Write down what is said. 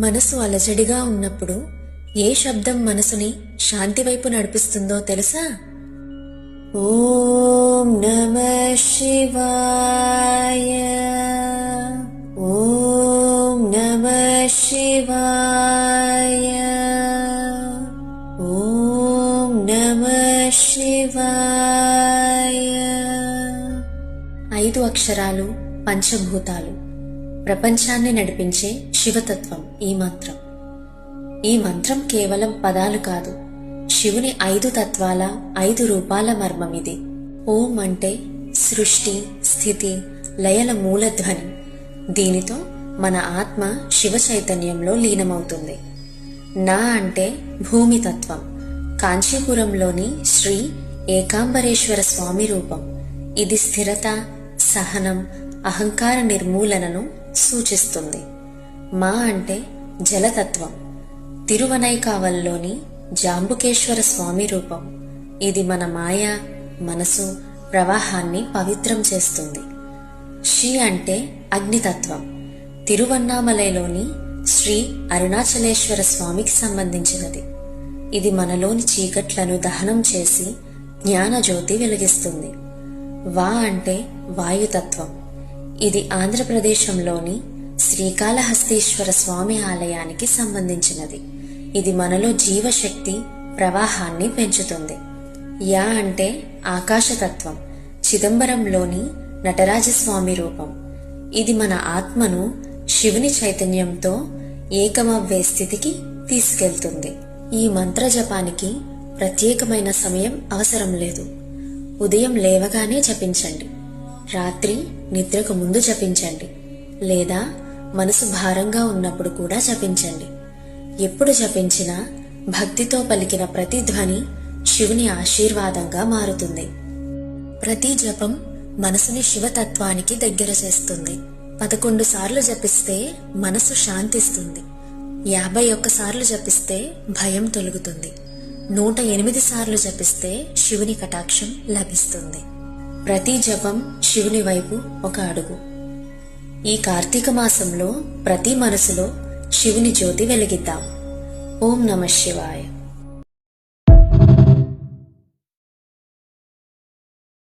మనసు అలజడిగా ఉన్నప్పుడు ఏ శబ్దం మనసుని శాంతి వైపు నడిపిస్తుందో తెలుసా? ఓం నమః శివాయ, ఓం నమః శివాయ, ఓం నమః శివాయ. 5 అక్షరాలు, పంచభూతాలు, ప్రపంచాన్ని నడిపించే శివతత్వం ఈ మంత్రం. ఈ మంత్రం కేవలం పదాలు కాదు, శివుని 5 తత్వాల 5 రూపాల మర్మమిది. ఓం అంటే సృష్టి, స్థితి, లయల మూలధ్వని. దీనితో మన ఆత్మ శివ చైతన్యంలో లీనమవుతుంది. నా అంటే భూమి తత్వం, కాంచీపురంలోని శ్రీ ఏకాంబరేశ్వర స్వామి రూపం. ఇది స్థిరత, సహనం, అహంకార నిర్మూలనను సూచిస్తుంది. మా అంటే జలతత్వం, తిరువనైకావల్లోని జాంబుకేశ్వర స్వామి రూపం. ఇది మన మాయ, మనసు, ప్రవాహాన్ని పవిత్రం చేస్తుంది. షి అంటే అగ్నితత్వం, తిరువన్నామలైలోని శ్రీ అరుణాచలేశ్వర స్వామికి సంబంధించినది. ఇది మనలోని చీకట్లను దహనం చేసి జ్ఞానజ్యోతి వెలిగిస్తుంది. వా అంటే వాయుతత్వం, ఇది ఆంధ్రప్రదేశంలోని శ్రీకాళహస్తీశ్వర స్వామి ఆలయానికి సంబంధించినది. ఇది మనలో జీవశక్తి ప్రవాహాన్ని పెంచుతుంది. యా అంటే ఆకాశతత్వం, చిదంబరంలోని నటరాజస్వామి రూపం. ఇది మన ఆత్మను శివుని చైతన్యంతో ఏకమవ్వే స్థితికి తీసుకెళ్తుంది. ఈ మంత్ర జపానికి ప్రత్యేకమైన సమయం అవసరం లేదు. ఉదయం లేవగానే జపించండి, రాత్రి నిద్రకు ముందు జపించండి, లేదా మనసు భారంగా ఉన్నప్పుడు కూడా జపించండి. ఎప్పుడు జపించినా భక్తితో పలికిన ప్రతి ధ్వని శివుని ఆశీర్వాదంగా మారుతుంది. ప్రతి జపం మనసుని శివతత్వానికి దగ్గర చేస్తుంది. 11 సార్లు జపిస్తే మనసు శాంతిస్తుంది. 51 సార్లు జపిస్తే భయం తొలగుతుంది. 108 సార్లు జపిస్తే శివుని కటాక్షం లభిస్తుంది. ప్రతి జపం శివుని వైపు ఒక అడుగు. ఈ కార్తీక మాసంలో ప్రతి మనసులో శివుని జ్యోతి వెలిగిద్దాం. ఓం నమః శివాయ.